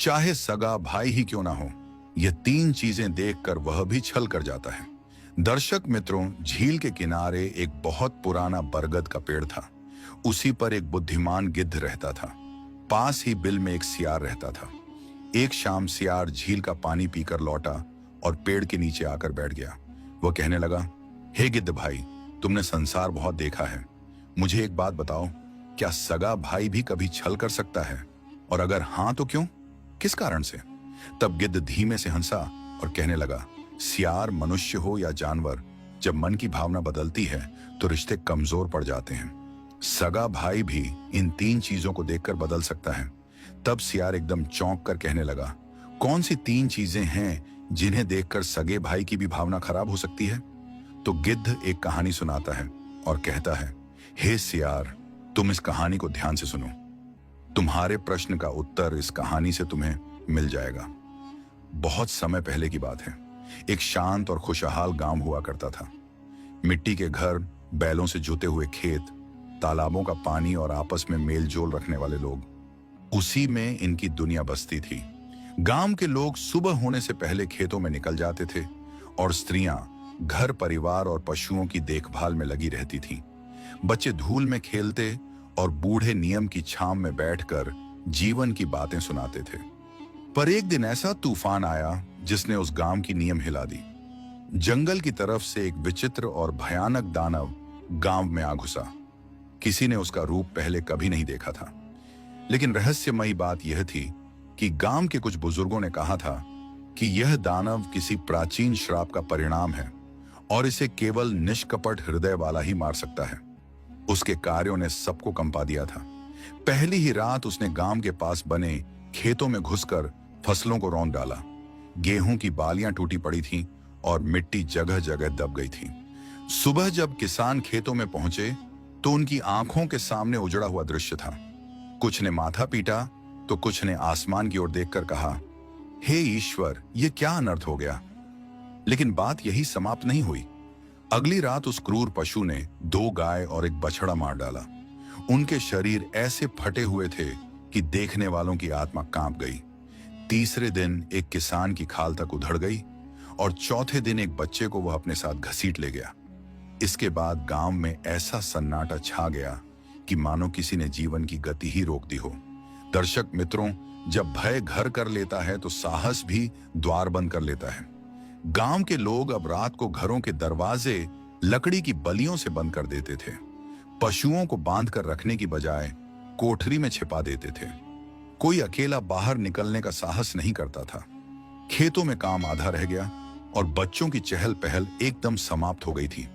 चाहे सगा भाई ही क्यों ना हो, ये तीन चीजें देखकर वह भी छल कर जाता है। दर्शक मित्रों, झील के किनारे एक बहुत पुराना बरगद का पेड़ था। उसी पर एक बुद्धिमान गिद्ध रहता था। पास ही बिल में एक सियार रहता था। एक शाम सियार झील का पानी पीकर लौटा और पेड़ के नीचे आकर बैठ गया। वह कहने लगा, हे गिद्ध भाई, तुमने संसार बहुत देखा है। मुझे एक बात बताओ, क्या सगा भाई भी कभी छल कर सकता है? और अगर हां तो क्यों, किस कारण से? तब गिद्ध धीमे से हंसा और कहने लगा, सियार, मनुष्य हो या जानवर, जब मन की भावना बदलती है तो रिश्ते कमजोर पड़ जाते हैं। सगा भाई भी इन तीन चीजों को देखकर बदल सकता है। तब सियार एकदम चौंक कर कहने लगा, कौन सी तीन चीजें हैं जिन्हें देखकर सगे भाई की भी भावना खराब हो सकती है? तो गिद्ध एक कहानी सुनाता है और कहता है, हे सियार, तुम इस कहानी को ध्यान से सुनो। तुम्हारे प्रश्न का उत्तर इस कहानी से तुम्हें मिल जाएगा। बहुत समय पहले की बात है। एक शांत और खुशहाल गांव हुआ करता था। मिट्टी के घर, बैलों से जुते हुए खेत, तालाबों का पानी और आपस में मेल जोल रखने वाले लोग, उसी में इनकी दुनिया बसती थी। गांव के लोग सुबह होने से पहले खेतों में निकल जाते थे और स्त्रियां घर, परिवार और पशुओं की देखभाल में लगी रहती थीं। बच्चे धूल में खेलते और बूढ़े नियम की छांव में बैठकर जीवन की बातें सुनाते थे। पर एक दिन ऐसा तूफान आया जिसने उस गांव की नींव हिला दी। जंगल की तरफ से एक विचित्र और भयानक दानव गांव में आ घुसा। किसी ने उसका रूप पहले कभी नहीं देखा था, लेकिन रहस्यमयी बात यह थी कि गांव के कुछ बुजुर्गों ने कहा था कि यह दानव किसी प्राचीन श्राप का परिणाम है और इसे केवल निष्कपट हृदय वाला ही मार सकता है। उसके कार्यों ने सबको कंपा दिया था। पहली ही रात उसने गांव के पास बने खेतों में घुसकर फसलों को रौंद डाला। गेहूं की बालियां टूटी पड़ी थीं और मिट्टी जगह जगह दब गई थी। सुबह जब किसान खेतों में पहुंचे तो उनकी आंखों के सामने उजड़ा हुआ दृश्य था। कुछ ने माथा पीटा तो कुछ ने आसमान की ओर देखकर कहा, हे ईश्वर, ये क्या अनर्थ हो गया? लेकिन बात यही समाप्त नहीं हुई। अगली रात उस क्रूर पशु ने 2 गाय और एक बछड़ा मार डाला। उनके शरीर ऐसे फटे हुए थे कि देखने वालों की आत्मा कांप गई। तीसरे दिन एक किसान की खाल तक उधड़ गई और चौथे दिन एक बच्चे को वह अपने साथ घसीट ले गया। इसके बाद गांव में ऐसा सन्नाटा छा गया कि मानो किसी ने जीवन की गति ही रोक दी हो। दर्शक मित्रों, जब भय घर कर लेता है तो साहस भी द्वार बंद कर लेता है। गांव के लोग अब रात को घरों के दरवाजे लकड़ी की बलियों से बंद कर देते थे। पशुओं को बांध कर रखने की बजाय कोठरी में छिपा देते थे। कोई अकेला बाहर निकलने का साहस नहीं करता था। खेतों में काम आधा रह गया और बच्चों की चहल पहल एकदम समाप्त हो गई थी।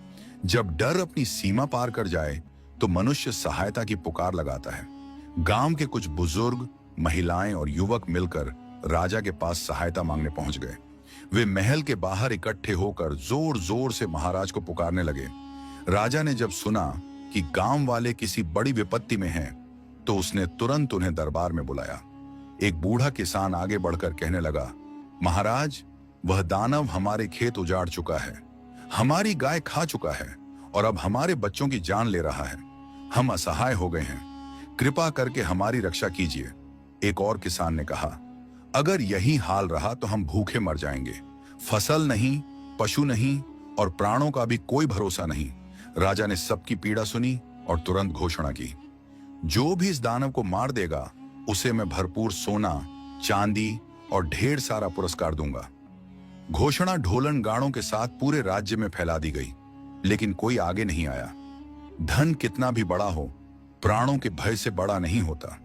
जब डर अपनी सीमा पार कर जाए तो मनुष्य सहायता की पुकार लगाता है। गांव के कुछ बुजुर्ग, महिलाएं और युवक मिलकर राजा के पास सहायता मांगने पहुंच गए। वे महल के बाहर इकट्ठे होकर जोर जोर से महाराज को पुकारने लगे। राजा ने जब सुना कि गांव वाले किसी बड़ी विपत्ति में हैं, तो उसने तुरंत उन्हें दरबार में बुलाया। एक बूढ़ा किसान आगे बढ़कर कहने लगा, महाराज, वह दानव हमारे खेत उजाड़ चुका है, हमारी गाय खा चुका है और अब हमारे बच्चों की जान ले रहा है। हम असहाय हो गए हैं, कृपा करके हमारी रक्षा कीजिए। एक और किसान ने कहा, अगर यही हाल रहा तो हम भूखे मर जाएंगे। फसल नहीं, पशु नहीं और प्राणों का भी कोई भरोसा नहीं। राजा ने सबकी पीड़ा सुनी और तुरंत घोषणा की, जो भी इस दानव को मार देगा उसे मैं भरपूर सोना, चांदी और ढेर सारा पुरस्कार दूंगा। घोषणा ढोलन गाड़ों के साथ पूरे राज्य में फैला दी गई, लेकिन कोई आगे नहीं आया। धन कितना भी बड़ा हो, प्राणों के भय से बड़ा नहीं होता।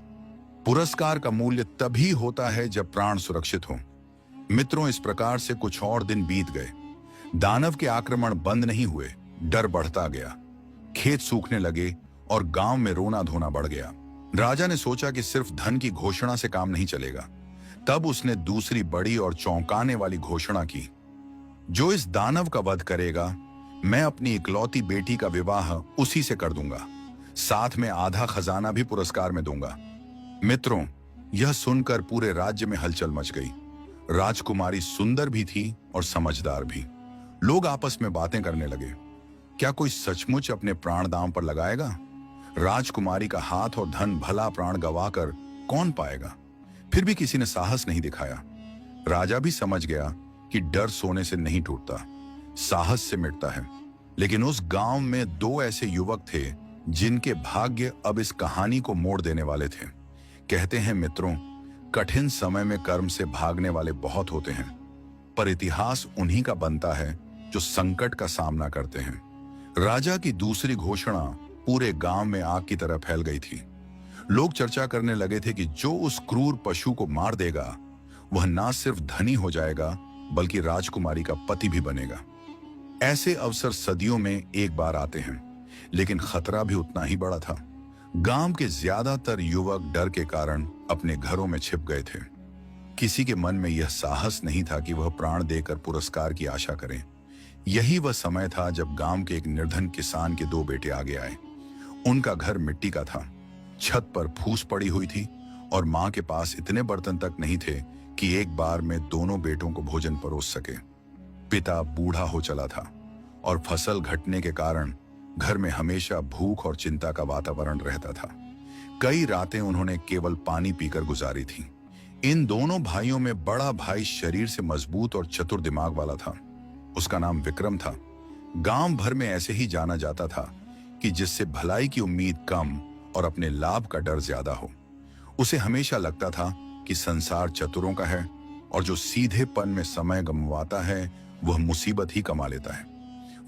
पुरस्कार का मूल्य तभी होता है जब प्राण सुरक्षित हो। मित्रों, इस प्रकार से कुछ और दिन बीत गए। दानव के आक्रमण बंद नहीं हुए, डर बढ़ता गया। खेत सूखने लगे और गांव में रोना धोना बढ़ गया। राजा ने सोचा कि सिर्फ धन की घोषणा से काम नहीं चलेगा। तब उसने दूसरी बड़ी और चौंकाने वाली घोषणा की, जो इस दानव का वध करेगा, मैं अपनी इकलौती बेटी का विवाह उसी से कर दूंगा। साथ में आधा खजाना भी पुरस्कार में दूंगा। मित्रों, यह सुनकर पूरे राज्य में हलचल मच गई। राजकुमारी सुंदर भी थी और समझदार भी। लोग आपस में बातें करने लगे, क्या कोई सचमुच अपने प्राण दांव पर लगाएगा? राजकुमारी का हाथ और धन भला प्राण गवाकर कौन पाएगा? फिर भी किसी ने साहस नहीं दिखाया। राजा भी समझ गया कि डर सोने से नहीं टूटता, साहस से मिटता है। लेकिन उस गांव में दो ऐसे युवक थे जिनके भाग्य अब इस कहानी को मोड़ देने वाले थे। कहते हैं मित्रों, कठिन समय में कर्म से भागने वाले बहुत होते हैं, पर इतिहास उन्हीं का बनता है जो संकट का सामना करते हैं। राजा की दूसरी घोषणा पूरे गांव में आग की तरह फैल गई थी। लोग चर्चा करने लगे थे कि जो उस क्रूर पशु को मार देगा वह ना सिर्फ धनी हो जाएगा बल्कि राजकुमारी का पति भी बनेगा। ऐसे अवसर सदियों में एक बार आते हैं, लेकिन खतरा भी उतना ही बड़ा था। गांव के ज्यादातर युवक डर के कारण अपने घरों में छिप गए थे। किसी के मन में यह साहस नहीं था कि वह प्राण देकर पुरस्कार की आशा करे। यही वह समय था जब गांव के एक निर्धन किसान के दो बेटे आगे आए। उनका घर मिट्टी का था, छत पर फूस पड़ी हुई थी और मां के पास इतने बर्तन तक नहीं थे कि एक बार में दोनों बेटों को भोजन परोस सके। पिता बूढ़ा हो चला था और फसल घटने के कारण घर में हमेशा भूख और चिंता का वातावरण रहता था। कई रातें उन्होंने केवल पानी पीकर गुजारी थीं। इन दोनों भाइयों में बड़ा भाई शरीर से मजबूत और चतुर दिमाग वाला था। उसका नाम विक्रम था। गांव भर में ऐसे ही जाना जाता था कि जिससे भलाई की उम्मीद कम और अपने लाभ का डर ज्यादा हो। उसे हमेशा लगता था कि संसार चतुरों का है और जो सीधेपन में समय गंवाता है वह मुसीबत ही कमा लेता है।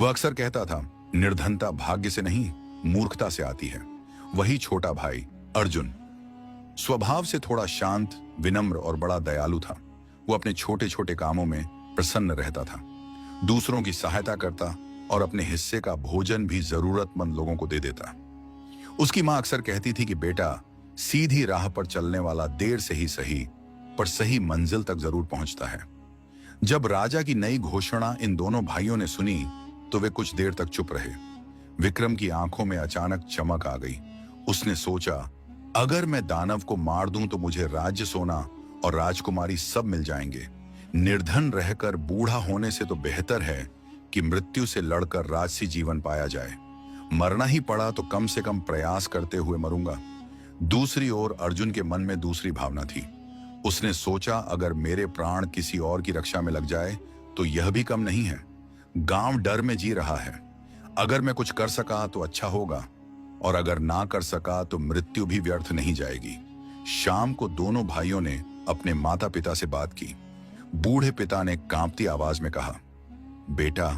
वह अक्सर कहता था, निर्धनता भाग्य से नहीं मूर्खता से आती है। वही छोटा भाई अर्जुन स्वभाव से थोड़ा शांत, विनम्र और बड़ा दयालु था। वो अपने छोटे छोटे कामों में प्रसन्न रहता था, दूसरों की सहायता करता और अपने हिस्से का भोजन भी जरूरतमंद लोगों को दे देता। उसकी मां अक्सर कहती थी कि बेटा, सीधी राह पर चलने वाला देर से ही सही पर सही मंजिल तक जरूर पहुंचता है। जब राजा की नई घोषणा इन दोनों भाइयों ने सुनी तो वे कुछ देर तक चुप रहे। विक्रम की आंखों में अचानक चमक आ गई। उसने सोचा, अगर मैं दानव को मार दूं तो मुझे राज्य, सोना और राजकुमारी सब मिल जाएंगे। निर्धन रहकर बूढ़ा होने से तो बेहतर है कि मृत्यु से लड़कर राजसी जीवन पाया जाए। मरना ही पड़ा तो कम से कम प्रयास करते हुए मरूंगा। दूसरी ओर अर्जुन के मन में दूसरी भावना थी। उसने सोचा, अगर मेरे प्राण किसी और की रक्षा में लग जाए तो यह भी कम नहीं है। गांव डर में जी रहा है। अगर मैं कुछ कर सका तो अच्छा होगा और अगर ना कर सका तो मृत्यु भी व्यर्थ नहीं जाएगी। शाम को दोनों भाइयों ने अपने माता पिता से बात की। बूढ़े पिता ने कांपती आवाज में कहा, बेटा,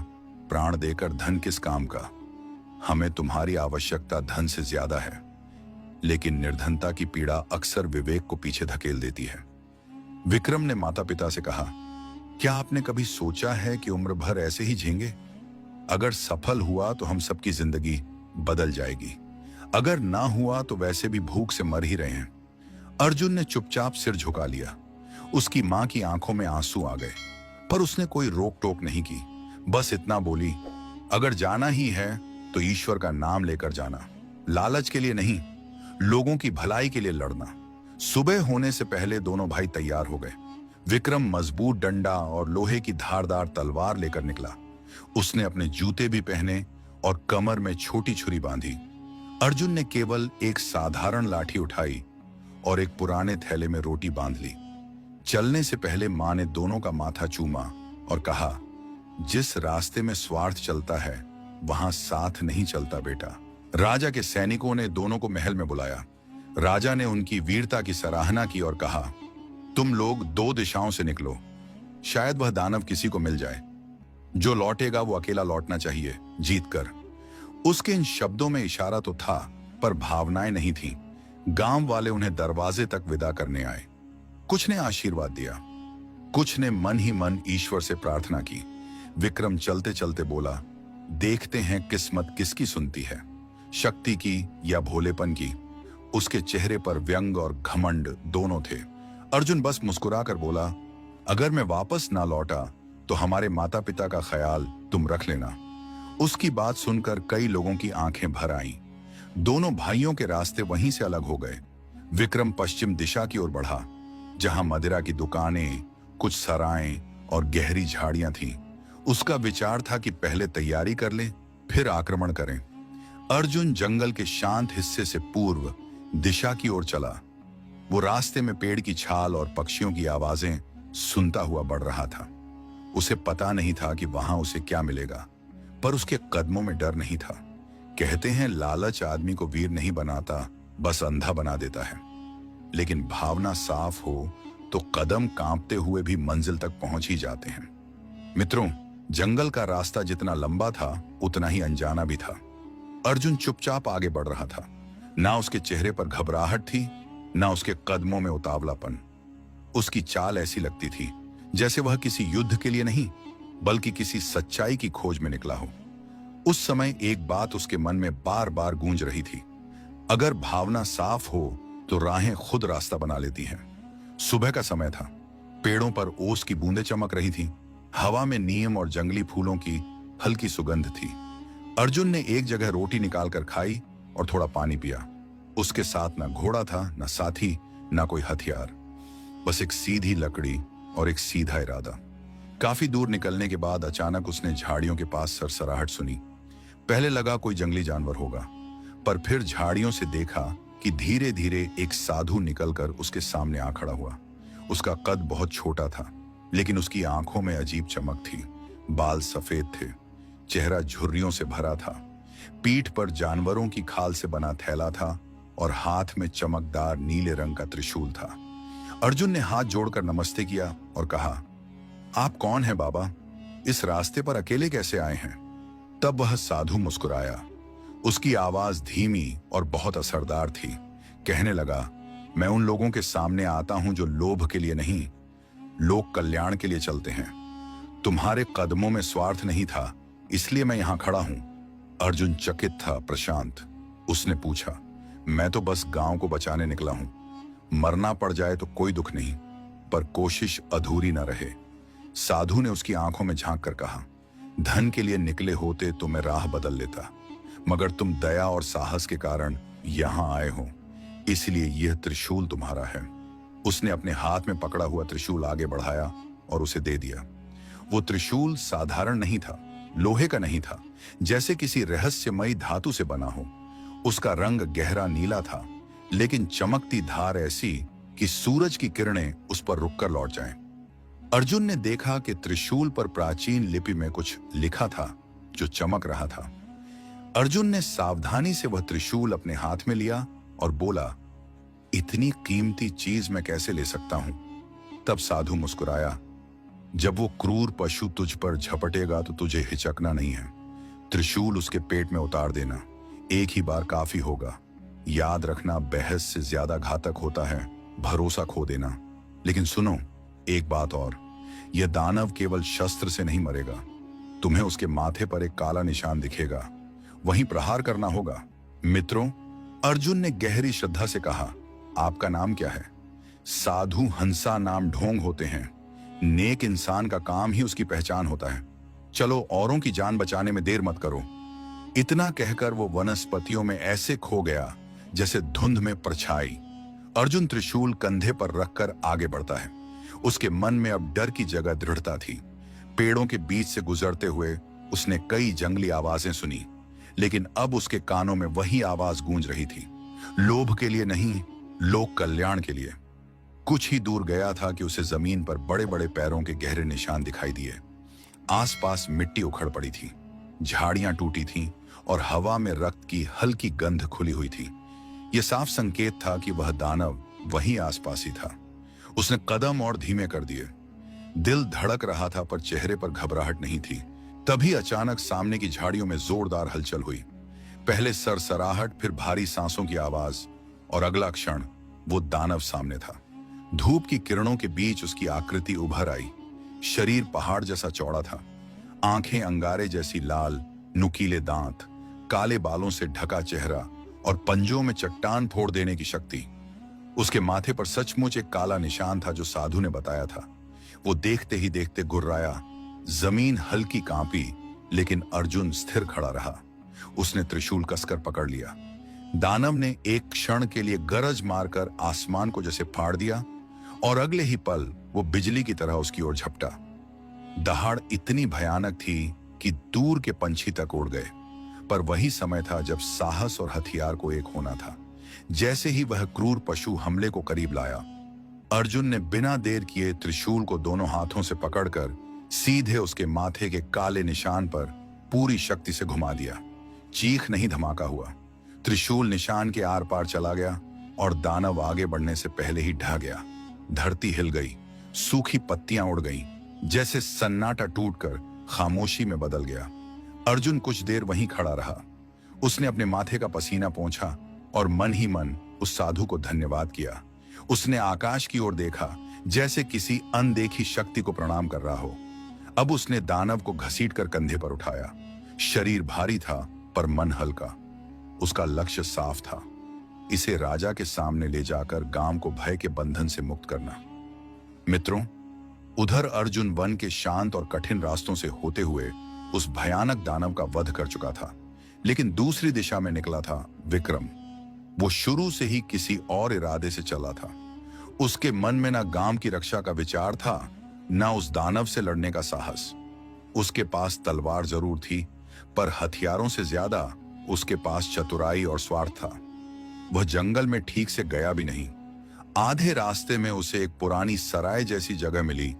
प्राण देकर धन किस काम का? हमें तुम्हारी आवश्यकता धन से ज्यादा है, लेकिन निर्धनता की पीड़ा अक्सर विवेक को पीछे धकेल देती है। विक्रम ने माता पिता से कहा, क्या आपने कभी सोचा है कि उम्र भर ऐसे ही झेंगे? अगर सफल हुआ तो हम सबकी जिंदगी बदल जाएगी, अगर ना हुआ तो वैसे भी भूख से मर ही रहे हैं। अर्जुन ने चुपचाप सिर झुका लिया। उसकी मां की आंखों में आंसू आ गए, पर उसने कोई रोक टोक नहीं की। बस इतना बोली, अगर जाना ही है तो ईश्वर का नाम लेकर जाना, लालच के लिए नहीं, लोगों की भलाई के लिए लड़ना। सुबह होने से पहले दोनों भाई तैयार हो गए। विक्रम मजबूत डंडा और लोहे की धारदार तलवार लेकर निकला। उसने अपने जूते भी पहने और कमर में छोटी छुरी बांधी। अर्जुन ने केवल एक साधारण लाठी उठाई और एक पुराने थैले में रोटी बांध ली। चलने से पहले मां ने दोनों का माथा चूमा और कहा, जिस रास्ते में स्वार्थ चलता है वहां साथ नहीं चलता बेटा। राजा के सैनिकों ने दोनों को महल में बुलाया। राजा ने उनकी वीरता की सराहना की और कहा, तुम लोग दो दिशाओं से निकलो, शायद वह दानव किसी को मिल जाए। जो लौटेगा वो अकेला लौटना चाहिए, जीत कर। उसके इन शब्दों में इशारा तो था, पर भावनाएं नहीं थीं। गांव वाले उन्हें दरवाजे तक विदा करने आए। कुछ ने आशीर्वाद दिया, कुछ ने मन ही मन ईश्वर से प्रार्थना की। विक्रम चलते चलते बोला, देखते हैं किस्मत किसकी सुनती है, शक्ति की या भोलेपन की। उसके चेहरे पर व्यंग और घमंड दोनों थे। अर्जुन बस मुस्कुराकर बोला, अगर मैं वापस ना लौटा तो हमारे माता पिता का ख्याल तुम रख लेना। उसकी बात सुनकर कई लोगों की आंखें भर आईं। दोनों भाइयों के रास्ते वहीं से अलग हो गए। विक्रम पश्चिम दिशा की ओर बढ़ा, जहां मदिरा की दुकानें, कुछ सराएं और गहरी झाड़ियां थीं। उसका विचार था कि पहले तैयारी कर लें, फिर आक्रमण करें। अर्जुन जंगल के शांत हिस्से से पूर्व दिशा की ओर चला। वो रास्ते में पेड़ की छाल और पक्षियों की आवाजें सुनता हुआ बढ़ रहा था। उसे पता नहीं था कि वहां उसे क्या मिलेगा, पर उसके कदमों में डर नहीं था। कहते हैं लालच आदमी को वीर नहीं बनाता, बस अंधा बना देता है। लेकिन भावना साफ हो तो कदम कांपते हुए भी मंजिल तक पहुंच ही जाते हैं। मित्रों, जंगल का रास्ता जितना लंबा था उतना ही अनजाना भी था। अर्जुन चुपचाप आगे बढ़ रहा था। ना उसके चेहरे पर घबराहट थी, ना उसके कदमों में उतावलापन। उसकी चाल ऐसी लगती थी जैसे वह किसी युद्ध के लिए नहीं, बल्कि किसी सच्चाई की खोज में निकला हो। उस समय एक बात उसके मन में बार बार गूंज रही थी, अगर भावना साफ हो तो राहें खुद रास्ता बना लेती हैं। सुबह का समय था। पेड़ों पर ओस की बूंदें चमक रही थी। हवा में नीम और जंगली फूलों की हल्की सुगंध थी। अर्जुन ने एक जगह रोटी निकालकर खाई और थोड़ा पानी पिया। उसके साथ ना घोड़ा था, ना साथी, ना कोई हथियार, बस एक सीधी लकड़ी और एक सीधा इरादा। काफी दूर निकलने के बाद अचानक उसने झाड़ियों के पास सरसराहट सुनी। पहले लगा कोई जंगली जानवर होगा, पर फिर झाड़ियों से देखा कि धीरे धीरे एक साधु निकलकर उसके सामने आ खड़ा हुआ। उसका कद बहुत छोटा था, लेकिन उसकी आंखों में अजीब चमक थी। बाल सफेद थे, चेहरा झुर्रियों से भरा था। पीठ पर जानवरों की खाल से बना थैला था और हाथ में चमकदार नीले रंग का त्रिशूल था। अर्जुन ने हाथ जोड़कर नमस्ते किया और कहा, आप कौन हैं बाबा? इस रास्ते पर अकेले कैसे आए हैं? तब वह साधु मुस्कुराया। उसकी आवाज धीमी और बहुत असरदार थी। कहने लगा, मैं उन लोगों के सामने आता हूं जो लोभ के लिए नहीं, लोक कल्याण के लिए चलते हैं। तुम्हारे कदमों में स्वार्थ नहीं था, इसलिए मैं यहां खड़ा हूं। अर्जुन चकित था, प्रशांत। उसने पूछा, मैं तो बस गांव को बचाने निकला हूं। मरना पड़ जाए तो कोई दुख नहीं, पर कोशिश अधूरी न रहे। साधु ने उसकी आंखों में झांक कर कहा, धन के लिए निकले होते तो मैं राह बदल लेता, मगर तुम दया और साहस के कारण यहां आए हो, इसलिए यह त्रिशूल तुम्हारा है। उसने अपने हाथ में पकड़ा हुआ त्रिशूल आगे बढ़ाया और उसे दे दिया। वो त्रिशूल साधारण नहीं था, लोहे का नहीं था, जैसे किसी रहस्यमयी धातु से बना हो। उसका रंग गहरा नीला था, लेकिन चमकती धार ऐसी कि सूरज की किरणें उस पर रुककर लौट जाएं। अर्जुन ने देखा कि त्रिशूल पर प्राचीन लिपि में कुछ लिखा था जो चमक रहा था। अर्जुन ने सावधानी से वह त्रिशूल अपने हाथ में लिया और बोला, इतनी कीमती चीज मैं कैसे ले सकता हूं? तब साधु मुस्कुराया, जब वो क्रूर पशु तुझ पर झपटेगा तो तुझे हिचकना नहीं है। त्रिशूल उसके पेट में उतार देना, एक ही बार काफी होगा। याद रखना, बहस से ज्यादा घातक होता है भरोसा खो देना। लेकिन सुनो, एक बात और, यह दानव केवल शस्त्र से नहीं मरेगा। तुम्हें उसके माथे पर एक काला निशान दिखेगा, वहीं प्रहार करना होगा। मित्रों, अर्जुन ने गहरी श्रद्धा से कहा, आपका नाम क्या है? साधु हंसा नाम ढोंग होते हैं। नेक इंसान का काम ही उसकी पहचान होता है। चलो, औरों की जान बचाने में देर मत करो। इतना कहकर वो वनस्पतियों में ऐसे खो गया जैसे धुंध में परछाई। अर्जुन त्रिशूल कंधे पर रखकर आगे बढ़ता है। उसके मन में अब डर की जगह दृढ़ता थी। पेड़ों के बीच से गुजरते हुए उसने कई जंगली आवाजें सुनी, लेकिन अब उसके कानों में वही आवाज गूंज रही थी, लोभ के लिए नहीं, लोक कल्याण के लिए। कुछ ही दूर गया था कि उसे जमीन पर बड़े बड़े पैरों के गहरे निशान दिखाई दिए। आसपास मिट्टी उखड़ पड़ी थी, झाड़ियां टूटी थीं और हवा में रक्त की हल्की गंध खुली हुई थी। यह साफ संकेत था कि वह दानव वहीं आसपास ही था। उसने कदम और धीमे कर दिए। दिल धड़क रहा था, पर चेहरे पर घबराहट नहीं थी। तभी अचानक सामने की झाड़ियों में जोरदार हलचल हुई। पहले सरसराहट, फिर भारी सांसों की आवाज, और अगला क्षण वो दानव सामने था। धूप की किरणों के बीच उसकी आकृति उभर आई। शरीर पहाड़ जैसा चौड़ा था, आंखें अंगारे जैसी लाल, नुकीले दांत, काले बालों से ढका चेहरा और पंजों में चट्टान फोड़ देने की शक्ति। उसके माथे पर सचमुच एक काला निशान था जो साधु ने बताया था। वो देखते ही देखते गुर्राया। जमीन हल्की कांपी, लेकिन अर्जुन स्थिर खड़ा रहा। उसने त्रिशूल कसकर पकड़ लिया। दानव ने एक क्षण के लिए गरज मारकर आसमान को जैसे फाड़ दिया और अगले ही पल वो बिजली की तरह उसकी ओर झपटा। दहाड़ इतनी भयानक थी कि दूर के पंछी तक उड़ गए। पर वही समय था जब साहस और हथियार को एक होना था, जैसे ही वह क्रूर पशु हमले को करीब लाया, अर्जुन ने बिना देर किए त्रिशूल को दोनों हाथों से पकड़कर सीधे उसके माथे के काले निशान पर पूरी शक्ति से घुमा दिया। चीख नहीं, धमाका हुआ। त्रिशूल निशान के आर पार चला गया और दानव आगे बढ़ने से पहले ही ढह गया। धरती हिल गई, सूखी पत्तियां उड़ गईं, जैसे सन्नाटा टूटकर खामोशी में बदल गया। अर्जुन कुछ देर वहीं खड़ा रहा। उसने अपने माथे का पसीना पोंछा और मन ही मन उस साधु को धन्यवाद किया। उसने आकाश की ओर देखा, जैसे किसी अनदेखी शक्ति को प्रणाम कर रहा हो। अब उसने दानव को घसीटकर कंधे पर उठाया। शरीर भारी था पर मन हल्का। उसका लक्ष्य साफ था, इसे राजा के सामने ले जाकर गांव को भय के बंधन से मुक्त करना। मित्रों, उधर अर्जुन वन के शांत और कठिन रास्तों से होते हुए उस भयानक दानव का वध कर चुका था, लेकिन दूसरी दिशा में निकला था विक्रम। वो शुरू से ही किसी और इरादे से चला था। उसके मन में ना गांव की रक्षा का विचार था, ना उस दानव से लड़ने का साहस। उसके पास तलवार जरूर थी, पर हथियारों से ज्यादा उसके पास चतुराई और स्वार्थ था। वह जंगल में ठीक से गया भी नहीं। आधे रास्ते में उसे एक पुरानी सराय जैसी जगह मिली,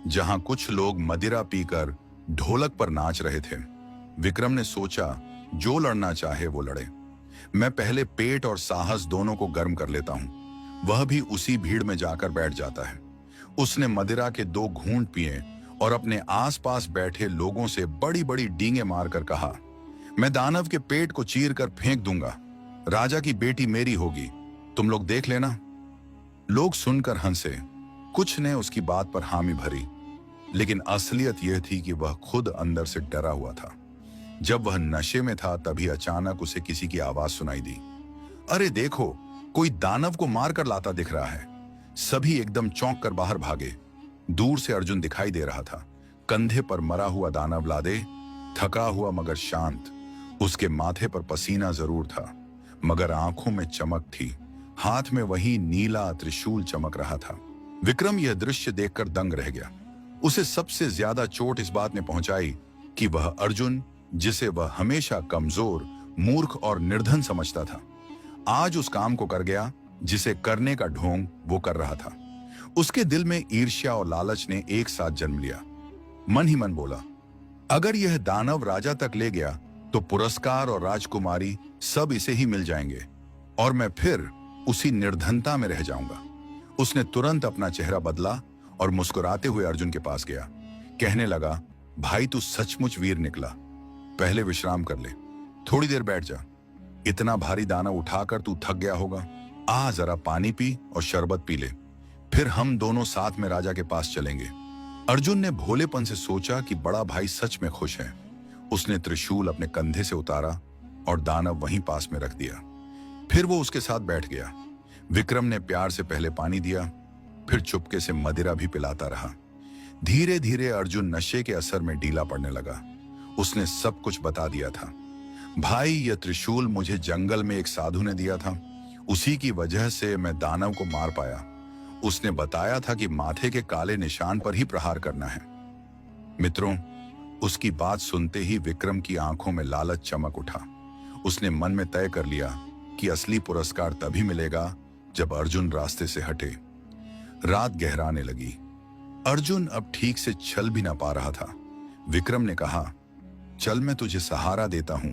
जहां कुछ लोग मदिरा पीकर ढोलक पर नाच रहे थे। विक्रम ने सोचा, जो लड़ना चाहे वो लड़े। मैं पहले पेट और साहस दोनों को गर्म कर लेता हूं। वह भी उसी भीड़ में जाकर बैठ जाता है। उसने मदिरा के 2 घूंट पिए और अपने आसपास बैठे लोगों से बड़ी बड़ी डींगे मारकर कहा, मैं दानव के पेट को चीर कर फेंक दूंगा। राजा की बेटी मेरी होगी, तुम लोग देख लेना। लोग सुनकर हंसे। कुछ ने उसकी बात पर हामी भरी, लेकिन असलियत यह थी कि वह खुद अंदर से डरा हुआ था। जब वह नशे में था, तभी अचानक उसे किसी की आवाज सुनाई दी, अरे देखो, कोई दानव को मारकर लाता दिख रहा है। सभी एकदम चौंक कर बाहर भागे। दूर से अर्जुन दिखाई दे रहा था, कंधे पर मरा हुआ दानव लादे, थका हुआ मगर शांत। उसके माथे पर पसीना जरूर था, मगर आंखों में चमक थी। हाथ में वही नीला त्रिशूल चमक रहा था। विक्रम यह दृश्य देखकर दंग रह गया। उसे सबसे ज्यादा चोट इस बात ने पहुंचाई कि वह अर्जुन, जिसे वह हमेशा कमजोर, मूर्ख और निर्धन समझता था, आज उस काम को कर गया जिसे करने का ढोंग वो कर रहा था। उसके दिल में ईर्ष्या और लालच ने एक साथ जन्म लिया। मन ही मन बोला, अगर यह दानव राजा तक ले गया तो पुरस्कार और राजकुमारी सब इसे ही मिल जाएंगे और मैं फिर उसी निर्धनता में रह जाऊंगा। उसने तुरंत अपना चेहरा बदला और मुस्कुराते हुए अर्जुन के पास गया। कहने लगा, भाई तू सचमुच वीर निकला। पहले विश्राम कर ले, थोड़ी देर बैठ जा। इतना भारी दानव उठाकर तू थक गया होगा। आ जरा पानी पी और शरबत पी ले, फिर हम दोनों साथ में राजा के पास चलेंगे। अर्जुन ने भोलेपन से सोचा कि बड़ा भाई सच में खुश है। उसने त्रिशूल अपने कंधे से उतारा और दानव वहीं पास में रख दिया। फिर वो उसके साथ बैठ गया। विक्रम ने प्यार से पहले पानी दिया, फिर चुपके से मदिरा भी पिलाता रहा। धीरे धीरे अर्जुन नशे के असर में ढीला पड़ने लगा। उसने सब कुछ बता दिया था। भाई, यह त्रिशूल मुझे जंगल में एक साधु ने दिया था, उसी की वजह से मैं दानव को मार पाया। उसने बताया था कि माथे के काले निशान पर ही प्रहार करना है। मित्रों, उसकी बात सुनते ही विक्रम की आंखों में लालच चमक उठा। उसने मन में तय कर लिया कि असली पुरस्कार तभी मिलेगा जब अर्जुन रास्ते से हटे। रात गहराने लगी। अर्जुन अब ठीक से चल भी ना पा रहा था। विक्रम ने कहा, चल मैं तुझे सहारा देता हूं।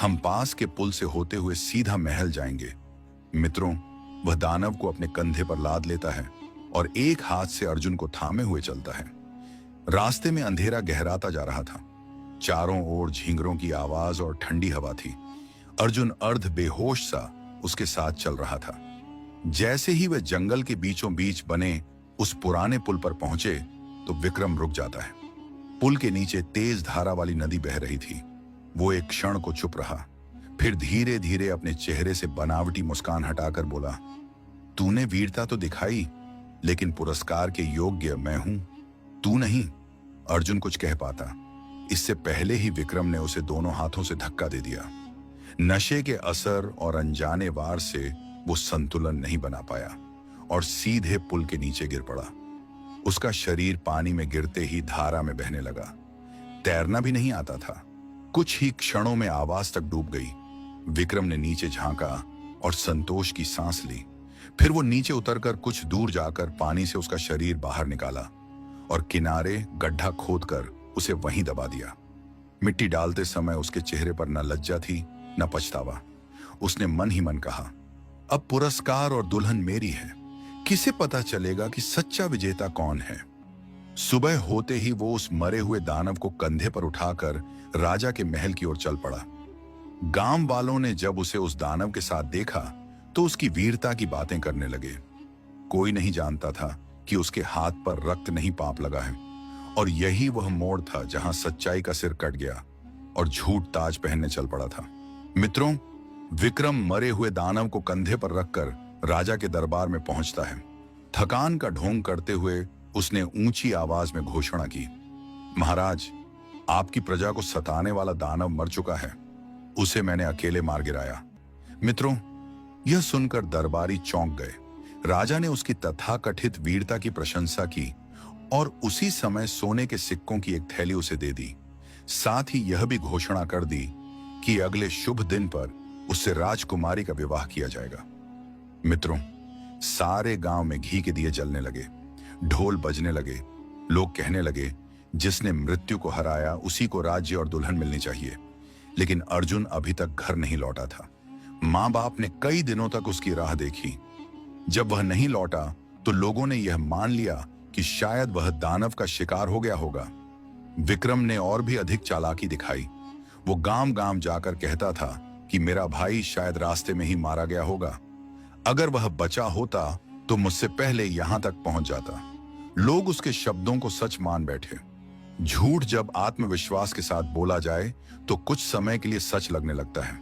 हम पास के पुल से होते हुए सीधा महल जाएंगे। मित्रों, वह दानव को अपने कंधे पर लाद लेता है और एक हाथ से अर्जुन को थामे हुए चलता है। रास्ते में अंधेरा गहराता जा रहा था। चारों ओर झींगरों की आवाज और ठंडी हवा थी। अर्जुन अर्ध बेहोश सा उसके साथ चल रहा था। जैसे ही वे जंगल के बीचों बीच बने उस पुराने पुल पर पहुंचे तो विक्रम रुक जाता है। पुल के नीचे तेज धारा वाली नदी बह रही थी। वो एक क्षण को चुप रहा, फिर धीरे धीरे अपने चेहरे से बनावटी मुस्कान हटाकर बोला, तूने वीरता तो दिखाई, लेकिन पुरस्कार के योग्य मैं हूं, तू नहीं। अर्जुन कुछ कह पाता, इससे पहले ही विक्रम ने उसे दोनों हाथों से धक्का दे दिया। नशे के असर और अनजाने वार से वो संतुलन नहीं बना पाया और सीधे पुल के नीचे गिर पड़ा। उसका शरीर पानी में गिरते ही धारा में बहने लगा। तैरना भी नहीं आता था। कुछ ही क्षणों में आवाज तक डूब गई। विक्रम ने नीचे झांका और संतोष की सांस ली। फिर वो नीचे उतरकर कुछ दूर जाकर पानी से उसका शरीर बाहर निकाला और किनारे गड्ढा खोदकर उसे वहीं दबा दिया। मिट्टी डालते समय उसके चेहरे पर न लज्जा थी न पछतावा। उसने मन ही मन कहा, अब पुरस्कार और दुल्हन मेरी है, किसे पता चलेगा कि सच्चा विजेता कौन है। सुबह होते ही वो उस मरे हुए दानव को कंधे पर उठाकर राजा के महल की ओर चल पड़ा। गांव वालों ने जब उसे उस दानव के साथ देखा तो उसकी वीरता की बातें करने लगे। कोई नहीं जानता था कि उसके हाथ पर रक्त नहीं पाप लगा है और यही वह मोड़ था जहां सच्चाई का सिर कट गया और झूठ ताज पहनने चल पड़ा था। मित्रों, विक्रम मरे हुए दानव को कंधे पर रखकर राजा के दरबार में पहुंचता है। थकान का ढोंग करते हुए उसने ऊंची आवाज में घोषणा की, महाराज, आपकी प्रजा को सताने वाला दानव मर चुका है। उसे मैंने अकेले मार गिराया। मित्रों, यह सुनकर दरबारी चौंक गए। राजा ने उसकी तथाकथित वीरता की प्रशंसा की और उसी समय सोने के सिक्कों की एक थैली उसे दे दी। साथ ही यह भी घोषणा कर दी कि अगले शुभ दिन पर उससे राजकुमारी का विवाह किया जाएगा। मित्रों, सारे गांव में घी के दिए जलने लगे, ढोल बजने लगे। लोग कहने लगे, जिसने मृत्यु को हराया उसी को राज्य और दुल्हन मिलनी चाहिए। लेकिन अर्जुन अभी तक घर नहीं लौटा था। मां बाप ने कई दिनों तक उसकी राह देखी। जब वह नहीं लौटा तो लोगों ने यह मान लिया कि शायद वह दानव का शिकार हो गया होगा। विक्रम ने और भी अधिक चालाकी दिखाई। वो गांव गांव जाकर कहता था कि मेरा भाई शायद रास्ते में ही मारा गया होगा। अगर वह बचा होता तो मुझसे पहले यहां तक पहुंच जाता। लोग उसके शब्दों को सच मान बैठे। झूठ जब आत्मविश्वास के साथ बोला जाए तो कुछ समय के लिए सच लगने लगता है,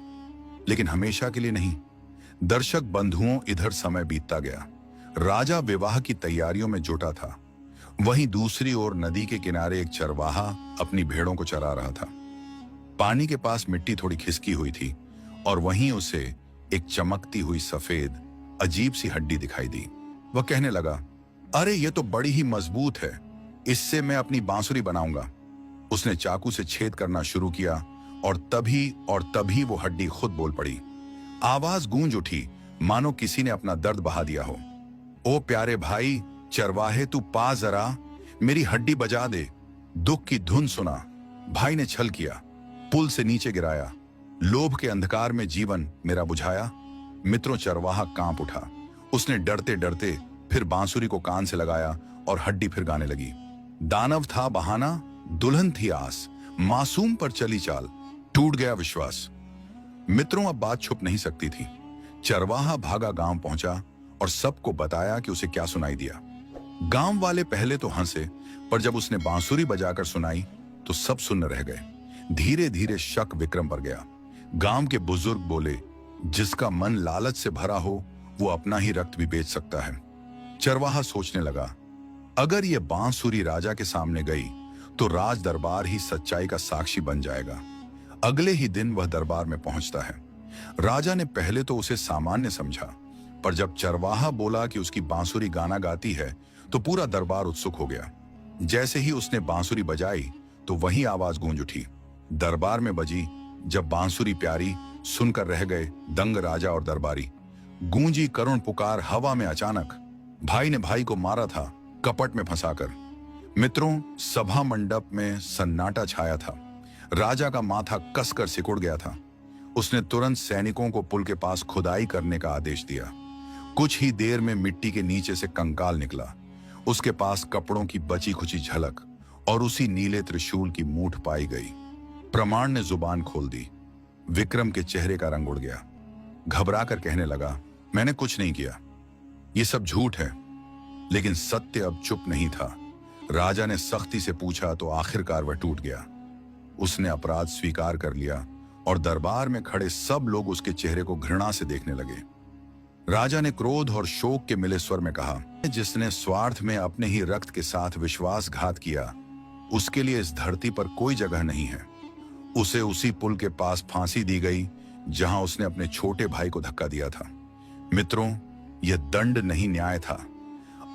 लेकिन हमेशा के लिए नहीं। दर्शक बंधुओं, इधर समय बीतता गया। राजा विवाह की तैयारियों में जुटा था। वहीं दूसरी ओर नदी के किनारे एक चरवाहा अपनी भेड़ों को चरा रहा था। पानी के पास मिट्टी थोड़ी खिसकी हुई थी और वहीं उसे एक चमकती हुई सफेद अजीब सी हड्डी दिखाई दी। वह कहने लगा, अरे ये तो बड़ी ही मजबूत है, इससे मैं अपनी बांसुरी बनाऊंगा। उसने चाकू से छेद करना शुरू किया और तभी वो हड्डी खुद बोल पड़ी। आवाज गूंज उठी मानो किसी ने अपना दर्द बहा दिया हो। ओ प्यारे भाई चरवाहे, तू पा जरा, मेरी हड्डी बजा दे। दुख की धुन सुना। भाई ने छल किया, पुल से नीचे गिराया, लोभ के अंधकार में जीवन मेरा बुझाया। मित्रों, चरवाहा कांप उठा। उसने डरते डरते फिर बांसुरी को कान से लगाया और हड्डी फिर गाने लगी। दानव था बहाना, दुल्हन थी आस, मासूम पर चली चाल, टूट गया विश्वास। मित्रों, अब बात छुप नहीं सकती थी। चरवाहा भागा गांव पहुंचा और सबको बताया कि उसे क्या सुनाई दिया। गांव वाले पहले तो हंसे, पर जब उसने बांसुरी बजाकर सुनाई तो सब सुन्न रह गए। धीरे धीरे शक विक्रम पर गया। गांव के बुजुर्ग बोले, जिसका मन लालच से भरा हो वो अपना ही रक्त भी बेच सकता है। चरवाहा सोचने लगा, अगर ये बांसुरी राजा के सामने गई तो राज दरबार ही सच्चाई का साक्षी बन जाएगा। अगले ही दिन वह दरबार में पहुंचता है। राजा ने पहले तो उसे सामान्य समझा, पर जब चरवाहा बोला कि उसकी बांसुरी गाना गाती है तो पूरा दरबार उत्सुक हो गया। जैसे ही उसने बांसुरी बजाई तो वही आवाज गूंज उठी। दरबार में बजी। जब बांसुरी प्यारी, सुनकर रह गए दंग राजा और दरबारी। गूंजी करुण पुकार हवा में अचानक। भाई ने भाई को मारा था कपट में फंसाकर। मित्रों, सभा मंडप में सन्नाटा छाया था। राजा का माथा कसकर सिकुड़ गया था। उसने तुरंत सैनिकों को पुल के पास खुदाई करने का आदेश दिया। कुछ ही देर में मिट्टी के नीचे से कंकाल निकला। उसके पास कपड़ों की बची खुची झलक और उसी नीले त्रिशूल की मूठ पाई गई। प्रमाण ने जुबान खोल दी। विक्रम के चेहरे का रंग उड़ गया। घबराकर कहने लगा, मैंने कुछ नहीं किया, ये सब झूठ है। लेकिन सत्य अब चुप नहीं था। राजा ने सख्ती से पूछा तो आखिरकार वह टूट गया। उसने अपराध स्वीकार कर लिया और दरबार में खड़े सब लोग उसके चेहरे को घृणा से देखने लगे। राजा ने क्रोध और शोक के मिले स्वर में कहा, जिसने स्वार्थ में अपने ही रक्त के साथ विश्वासघात किया, उसके लिए इस धरती पर कोई जगह नहीं है। उसे उसी पुल के पास फांसी दी गई जहां उसने अपने छोटे भाई को धक्का दिया था। मित्रों, यह दंड नहीं, न्याय था।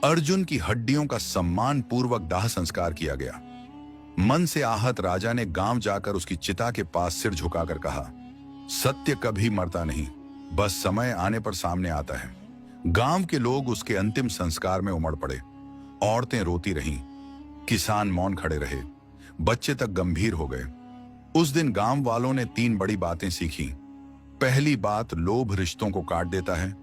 अर्जुन की हड्डियों का सम्मान पूर्वक दाह संस्कार किया गया। मन से आहत राजा ने गांव जाकर उसकी चिता के पास सिर झुकाकर कहा, सत्य कभी मरता नहीं, बस समय आने पर सामने आता है। गांव के लोग उसके अंतिम संस्कार में उमड़ पड़े। औरतें रोती रहीं, किसान मौन खड़े रहे, बच्चे तक गंभीर हो गए। उस दिन गांव वालों ने 3 बड़ी बातें सीखी। पहली बात, लोभ रिश्तों को काट देता है।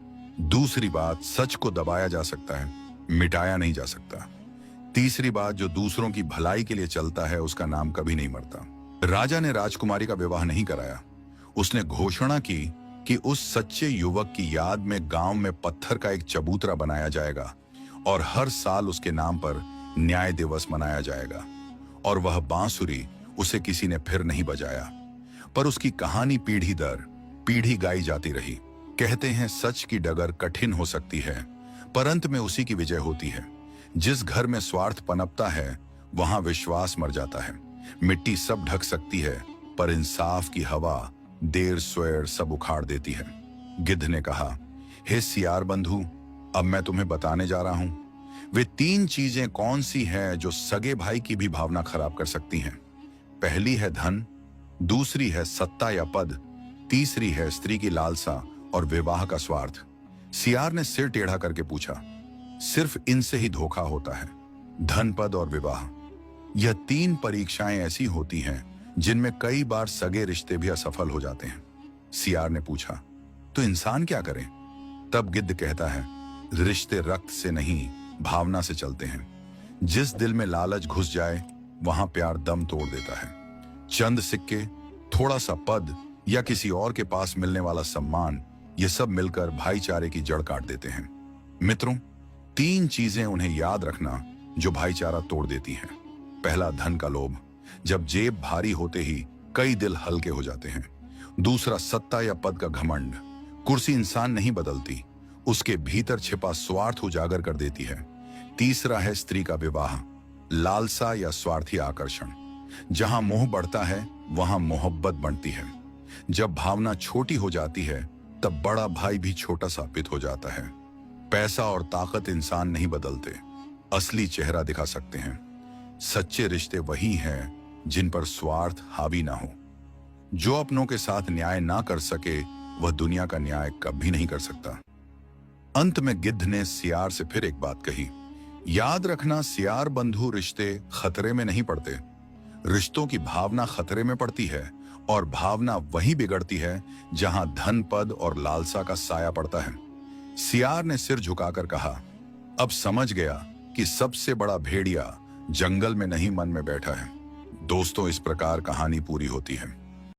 दूसरी बात, सच को दबाया जा सकता है, मिटाया नहीं जा सकता। तीसरी बात, जो दूसरों की भलाई के लिए चलता है उसका नाम कभी नहीं मरता। राजा ने राजकुमारी का विवाह नहीं कराया। उसने घोषणा की कि उस सच्चे युवक की याद में गांव में पत्थर का एक चबूतरा बनाया जाएगा और हर साल उसके नाम पर न्याय दिवस मनाया जाएगा। और वह बांसुरी उसे किसी ने फिर नहीं बजाया, पर उसकी कहानी पीढ़ी दर पीढ़ी गाई जाती रही। कहते हैं सच की डगर कठिन हो सकती है, पर अंत में उसी की विजय होती है। जिस घर में स्वार्थ पनपता है वहां विश्वास मर जाता है। मिट्टी सब ढक सकती है, पर इंसाफ की हवा देर स्वेर सब उखाड़ देती है। गिद्ध ने कहा, हे सियार बंधु, अब मैं तुम्हें बताने जा रहा हूं वे 3 चीजें कौन सी हैं जो सगे भाई की भी भावना खराब कर सकती हैं। पहली है धन, दूसरी है सत्ता या पद, तीसरी है स्त्री की लालसा और विवाह का स्वार्थ। सियार ने सिर टेढ़ा करके पूछा, सिर्फ इनसे ही धोखा होता है? धन, पद और विवाह, यह 3 परीक्षाएं ऐसी होती हैं जिनमें कई बार सगे रिश्ते भी असफल हो जाते हैं। सियार ने पूछा, तो इंसान क्या करें? तब गिद्ध कहता है, रिश्ते रक्त से नहीं भावना से चलते हैं। जिस दिल में लालच घुस जाए वहां प्यार दम तोड़ देता है। चंद सिक्के, थोड़ा सा पद या किसी और के पास मिलने वाला सम्मान, ये सब मिलकर भाईचारे की जड़ काट देते हैं। मित्रों, 3 चीजें उन्हें याद रखना जो भाईचारा तोड़ देती हैं। पहला, धन का लोभ, जब जेब भारी होते ही कई दिल हल्के हो जाते हैं। दूसरा, सत्ता या पद का घमंड, कुर्सी इंसान नहीं बदलती, उसके भीतर छिपा स्वार्थ उजागर कर देती है। तीसरा है स्त्री का विवाह, लालसा या स्वार्थी आकर्षण, जहां मोह बढ़ता है वहां मोहब्बत बढ़ती है। जब भावना छोटी हो जाती है तब बड़ा भाई भी छोटा साबित हो जाता है। पैसा और ताकत इंसान नहीं बदलते, असली चेहरा दिखा सकते हैं। सच्चे रिश्ते वही हैं जिन पर स्वार्थ हावी ना हो। जो अपनों के साथ न्याय ना कर सके वह दुनिया का न्याय कभी नहीं कर सकता। अंत में गिद्ध ने सियार से फिर एक बात कही, याद रखना सियार बंधु, रिश्ते खतरे में नहीं पड़ते, रिश्तों की भावना खतरे में पड़ती है। और भावना वहीं बिगड़ती है जहां धन, पद और लालसा का साया पड़ता है। सियार ने सिर झुकाकर कहा, अब समझ गया कि सबसे बड़ा भेड़िया जंगल में नहीं मन में बैठा है। दोस्तों, इस प्रकार कहानी पूरी होती है।